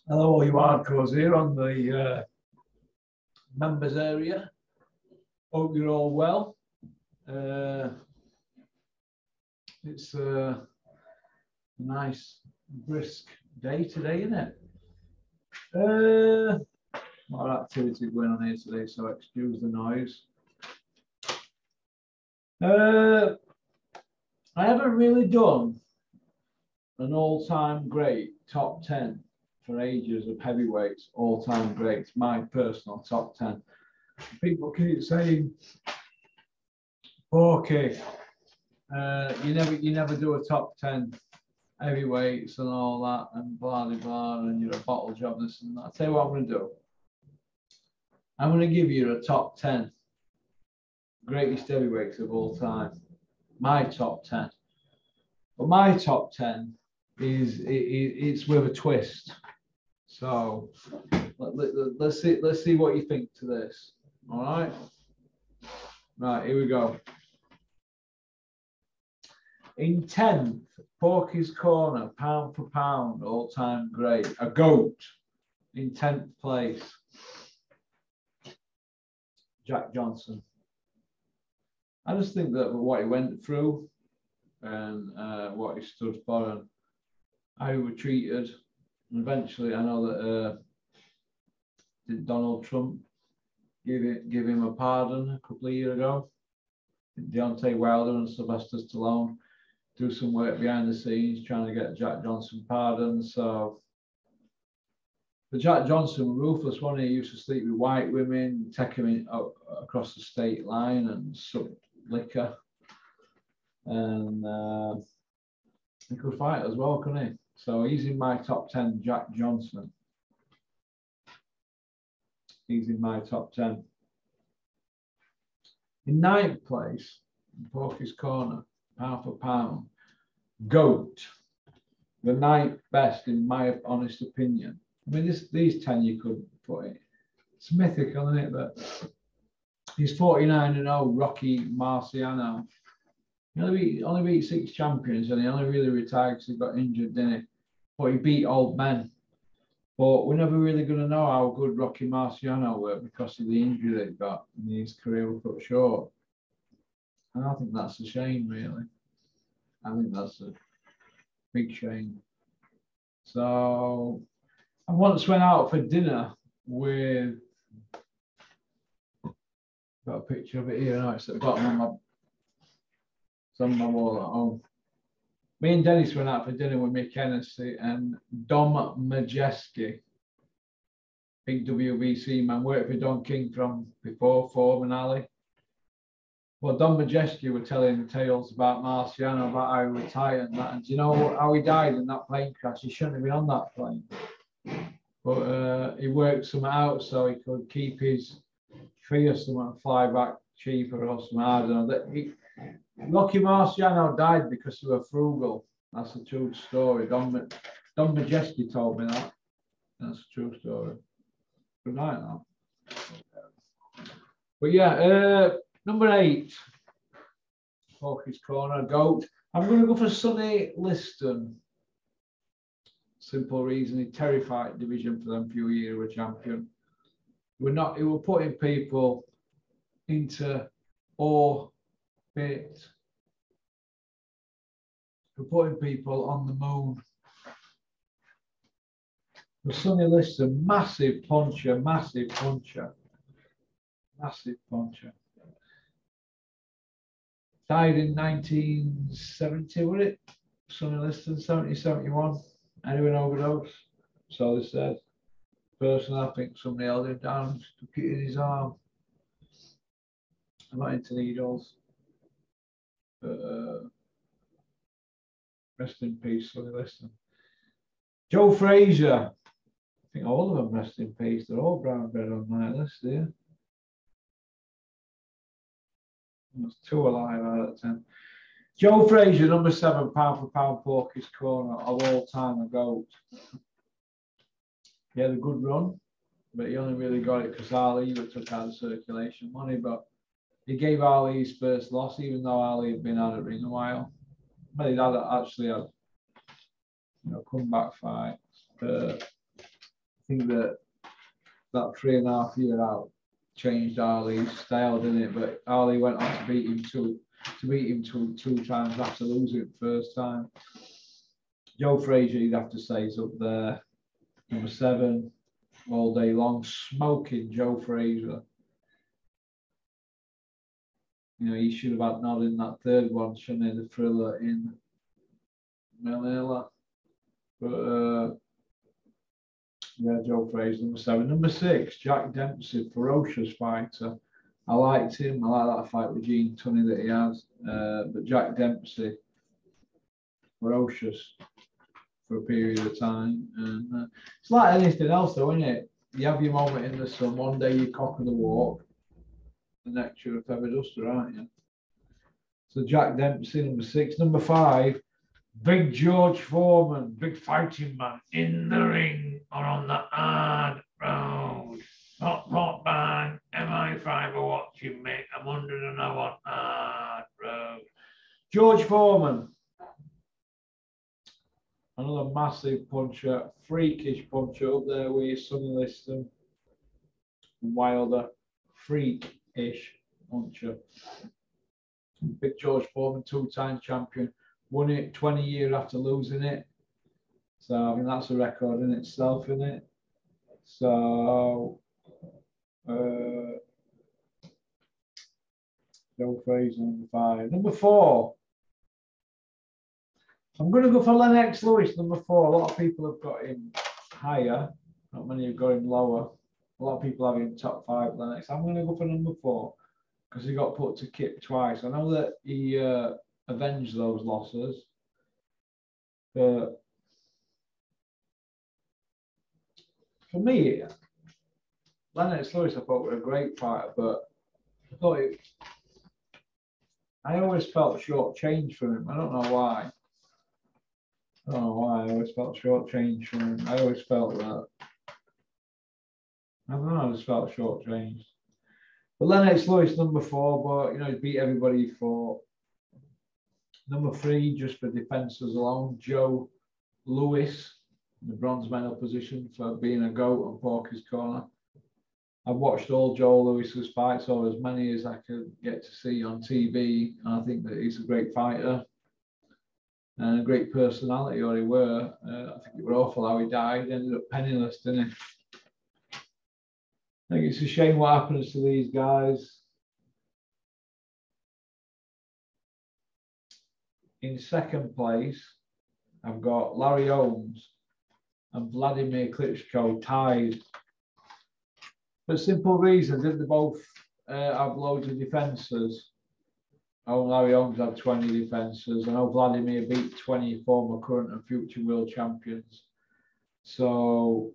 Hello, all you hardcores here on the members area. Hope you're all well. It's a nice, brisk day today, isn't it? A lot of activity going on here today, so excuse the noise. I haven't really done an all-time great top 10 for ages of heavyweights, all-time greats, my personal top 10. People keep saying, okay, you never do a top 10 heavyweights and all that and blah blah blah, and you're a bottle job this and that. I'll tell you what I'm going to do. I'm going to give you a top 10 greatest heavyweights of all time. My top 10. But my top 10 it's with a twist. So let's see what you think to this. All right. Right, here we go. In 10th, Porky's Corner, pound for pound, all-time great. A GOAT in 10th place. Jack Johnson. I just think that what he went through and what he stood for and how he was treated. And eventually, I know that did Donald Trump give him a pardon a couple of years ago? Deontay Wilder and Sylvester Stallone do some work behind the scenes trying to get Jack Johnson pardoned. So, but Jack Johnson was ruthless, wasn't he? He used to sleep with white women, take him in, across the state line and suck liquor. And he could fight as well, couldn't he? So he's in my top 10, Jack Johnson. He's in my top 10. In 9th place, in Porky's Corner, pound for pound, GOAT, the 9th best in my honest opinion. I mean, these 10 you could put it. It's mythical, isn't it? But he's 49-0, Rocky Marciano. He only beat 6 champions, and he only really retired because he got injured, didn't he? But he beat old men. But we're never really going to know how good Rocky Marciano were because of the injury that he got, and his career was cut short. And I think that's a shame, really. I think that's a big shame. So I once went out for dinner with, got a picture of it here. No, it's at the bottom of my, it's on my wall at home. Me and Dennis went out for dinner with Mick Hennessy and Dom Majeski, big WBC man, worked for Don King from before, Foreman Ali. Well, Don Majeski were telling tales about Marciano, about how he retired and that. And do you know how he died in that plane crash? He shouldn't have been on that plane. But he worked some out so he could keep his fee or something and fly back cheaper or something. I don't know. Rocky Marciano died because he was frugal. That's a true story. Don Majeski told me that. That's a true story. Good night now. But yeah, number 8, Porky's Corner, GOAT. I'm going to go for Sonny Liston. Simple reason, he terrified division for them few years, were champion. He was putting people into orbit. We're putting people on the moon. The Sonny Liston, massive puncher, massive puncher. Massive puncher. Died in 1970, was it? Sonny Liston, 70, 71. Anyone overdose? So they said. Personally, I think somebody held him down, stuck it in his arm. I'm not into needles. Rest in peace, Sonny Liston. Joe Frazier. I think all of them rest in peace. They're all brown bread on my list there. There's 2 alive out of 10. Joe Frazier, number 7, pound for pound, Porky's Corner of all time, a GOAT. He had a good run, but he only really got it because Ali took out the circulation money. But he gave Ali his first loss, even though Ali had been out of the ring a while. But he actually had, comeback fights. think that 3.5 years out changed Ali's style, didn't it? But Ali went on to beat him two times after losing it first time. Joe Frazier, you'd have to say, is up there, number 7, all day long, smoking Joe Frazier. You know, he should have had nod in that third one, shouldn't he? The thriller in Manila. But yeah, Joe Frazier, number 7. Number 6, Jack Dempsey, ferocious fighter. I liked him. I like that fight with Gene Tunney that he has. But Jack Dempsey, ferocious for a period of time. And it's like anything else, though, isn't it? You have your moment in the sun. One day you cock of the walk, the next you're a feather duster, aren't you? So Jack Dempsey, number 6. Number 5, Big George Foreman, big fighting man in the ring or on the hard road. Pop, pop, bang, MI5 are watching me. I'm under the know on hard road. George Foreman, another massive puncher, freakish puncher up there with Sonny Liston, Wilder, freakish puncher. Big George Foreman, 2-time champion, won it 20 years after losing it. So I mean that's a record in itself, isn't it? So Joe Frazier, number 5. Number 4. I'm going to go for Lennox Lewis, number 4. A lot of people have got him higher. Not many have got him lower. A lot of people have him top 5 Lennox. I'm going to go for number 4 because he got put to Kip twice. I know that he avenged those losses, but for me, Lennox Lewis I thought was a great fighter, but I always felt shortchanged from him. I don't know why. I always felt shortchanged from him. I always felt that. I don't know, I just felt shortchanged. But Lennox Lewis, number 4, but you know, he beat everybody he fought. Number 3, just for defences alone, Joe Lewis, in the bronze medal position for being a goat on Porky's Corner. I've watched all Joe Lewis's fights, or as many as I could get to see on TV, and I think that he's a great fighter and a great personality, or he were. I think it was awful how he died. He ended up penniless, didn't he? I think it's a shame what happens to these guys. In second place, I've got Larry Holmes and Vladimir Klitschko tied. For a simple reason, didn't they both have loads of defences? Oh, Larry Holmes had 20 defences. I know Vladimir beat 20 former, current and future world champions. So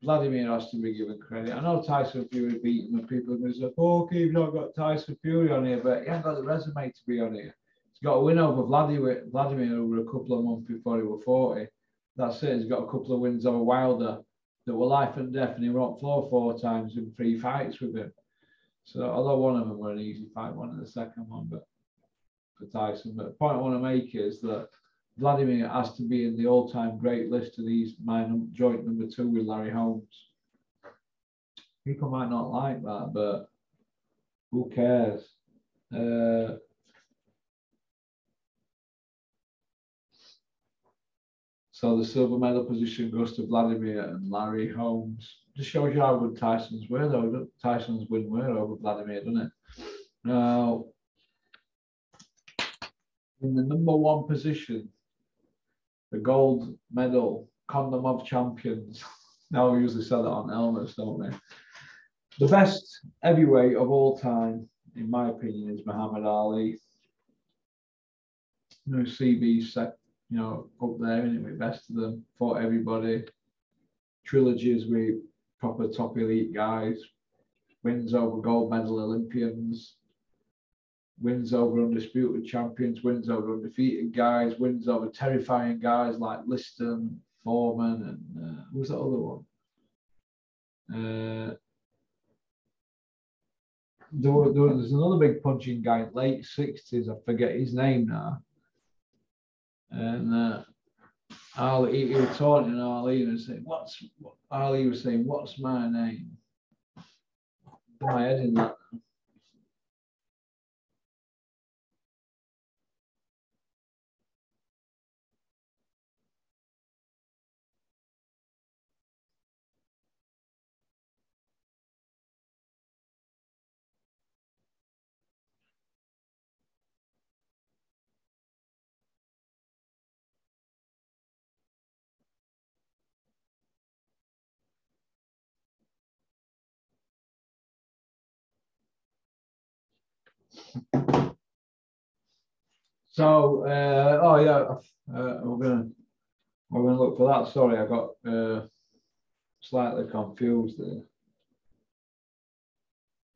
Vladimir has to be given credit. I know Tyson Fury beat him and people are going to say, oh, okay, you've not got Tyson Fury on here, but he hasn't got the resume to be on here. He's got a win over Vladimir over a couple of months before he was 40. That's it. He's got a couple of wins over Wilder that were life and death, and he were on floor 4 times in 3 fights with him. So although one of them were an easy fight, one of the second one, but for Tyson. But the point I want to make is that Vladimir has to be in the all-time great list of these, my joint number 2 with Larry Holmes. People might not like that, but who cares? So the silver medal position goes to Vladimir and Larry Holmes. Just shows you how good Tyson's were, though. Tyson's win were over Vladimir, doesn't it? Now, in the number 1 position, the gold medal, condom of champions. Now we usually sell that on helmets, don't we? The best heavyweight of all time, in my opinion, is Muhammad Ali. You know, CB's set, you know, up there, anyway, best of them, fought everybody. Trilogies with proper top elite guys, wins over gold medal Olympians, wins over undisputed champions, wins over undefeated guys, wins over terrifying guys like Liston, Foreman, and who was that other one? There's another big punching guy in late 60s, I forget his name now. And Ali, he was taunting Ali and saying, Ali was saying, what's my name? Put my head in that. So, oh yeah, we're gonna look for that. Sorry, I got slightly confused there.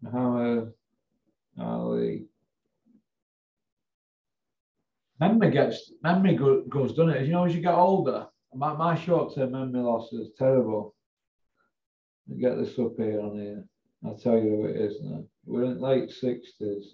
Muhammad Ali. Memory goes, doesn't it? You know, as you get older, my short-term memory loss is terrible. Let me get this up here on here. I'll tell you who it is now. We're in late 60s.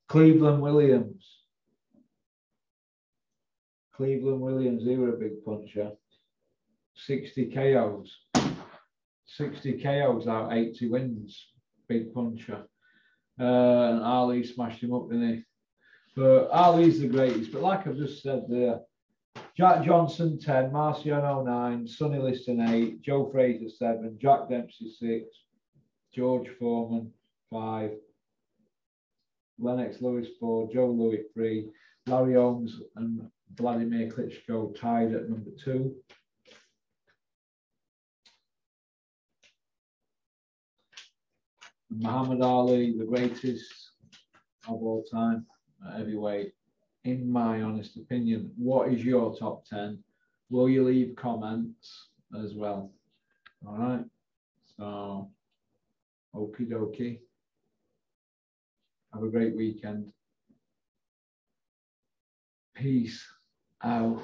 Cleveland Williams. Cleveland Williams, he was a big puncher. 60 KOs. 60 KOs out 80 wins. Big puncher. And Ali smashed him up, didn't he? But Ali's the greatest. But like I've just said there, Jack Johnson 10, Marciano 9, Sonny Liston 8, Joe Frazier 7, Jack Dempsey 6, George Foreman 5, Lennox Lewis 4, Joe Louis 3, Larry Holmes and Vladimir Klitschko tied at number 2. Muhammad Ali, the greatest of all time at heavyweight, in my honest opinion. What is your top 10? Will you leave comments as well? All right. So, okie dokie. Have a great weekend. Peace out.